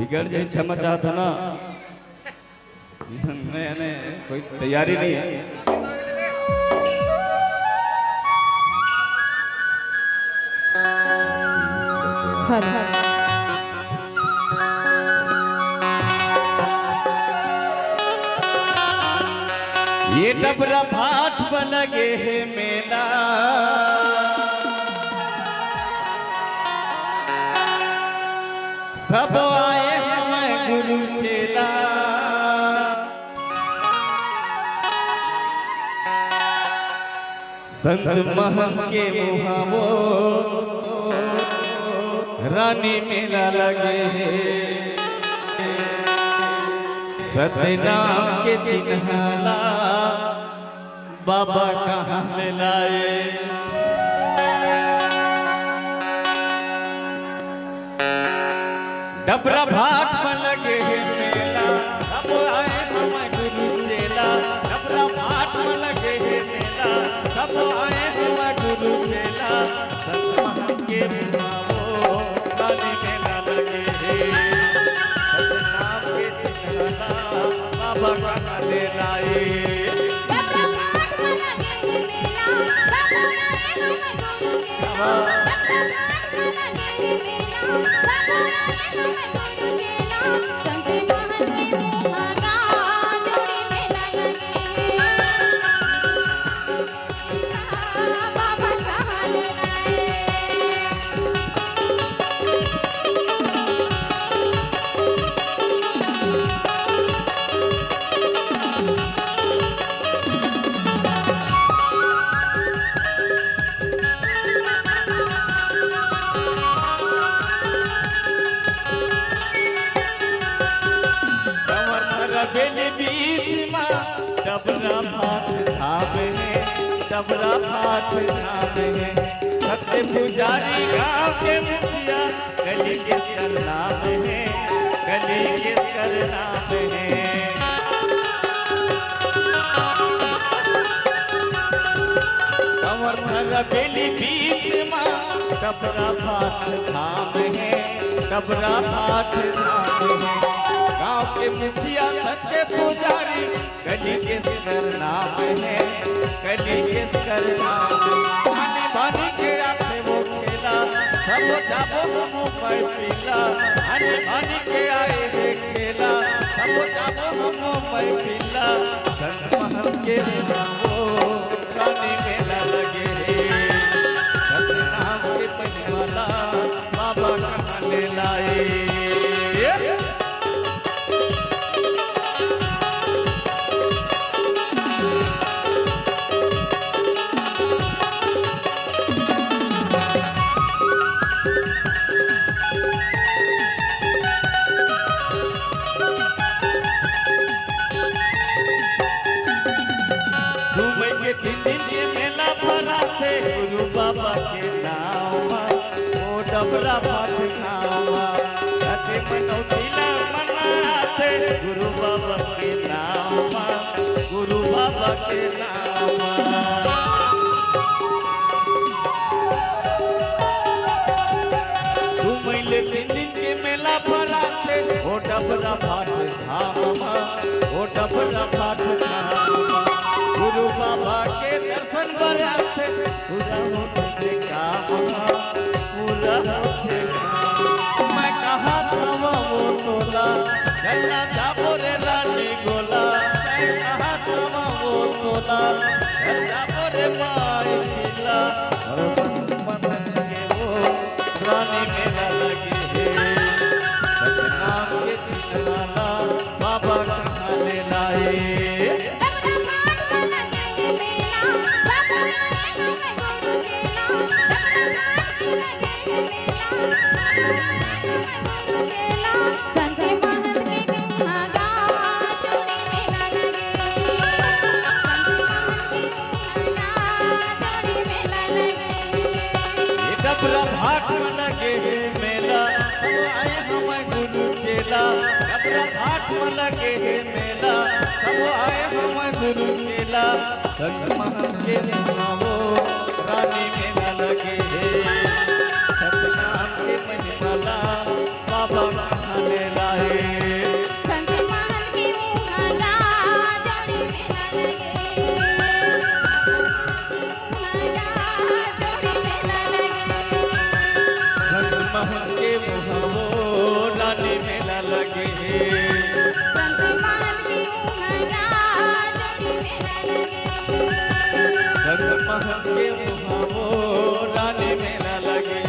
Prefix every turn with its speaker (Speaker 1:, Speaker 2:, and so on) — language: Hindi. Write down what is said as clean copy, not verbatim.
Speaker 1: बिगड़ जाए क्षमा चाहता ना मैंने कोई तैयारी नहीं है। ये डबरा भाट पर लगे है मेला, सब आए हमें गुरु चेला। संत महम के मुहावो रानी मेला लगे है, सतनाम के चिन्हला बाबा कहाँ ले लाए। डबरा भाट पर लगे है मेला, सब आए हमें गुरु चेला। डबरा भाट पर लगे है मेला, सब आए हमें गुरु चेला। संत महम के मुहावो रानी मेला लगे है, सतनाम के चिन्हला बाबा कहाँ ले लाए। बेली बीच माँ डबरा भाट धाम है, डबरा भाट धाम है। सत्य पुजारी गाँव के मुखिया गली के कर नाम है, गली के कर नाम है। कंवर बेली बीच माँ डबरा भाट धाम है, डबरा भाट धाम है। गाँव के मुखिया सत्य पुजारी गली के कर नाम है, गली के कर नाम। आने बानी के आखे वो खेला, सब जाबो हमो पर पीला। आने बानी के आए रे खेला, सब जाबो हमो पर पीला। संत महम के मुहावो रानी मेला लगे है, सतनाम के पंचमाला बाबा कहाँ ले लाए। तीन दिन के मेला भरा थे गुरु बाबा के नाम, ओ डबरा भाट नाम। अति मनौतीला मना थे गुरु बाबा के नाम, गुरु बाबा के नाम। घूमैले तीन दिन के मेला भरा थे ओ डबरा भाट धाम, ओ डबरा भाट धाम। गुरु बाबा के दर्शन बराते पूरा होते काम, पूरा होते काम। मैं कहाँ था वो तोला, चलना जाबो रे रानी गोला। मैं कहाँ था वो तोला, चल जाबो रे माई पीला। मदन के वो रानी मेला लगी है, सतनाम के चिन्हला बाबा कहाँ ले लाए। डबरा भाट लगे है मेला, सब आए हमें गुरु चेला। डबरा भाट लगे है मेला, सब आए हमें गुरु चेला। संत महम के मुहावो रानी मेला लगे है, सतनाम के पंचमाला बाबा कहाँ ले लाए। महल के मुहावो रानी मेला लगे महल के मुहावो रानी मेला लगे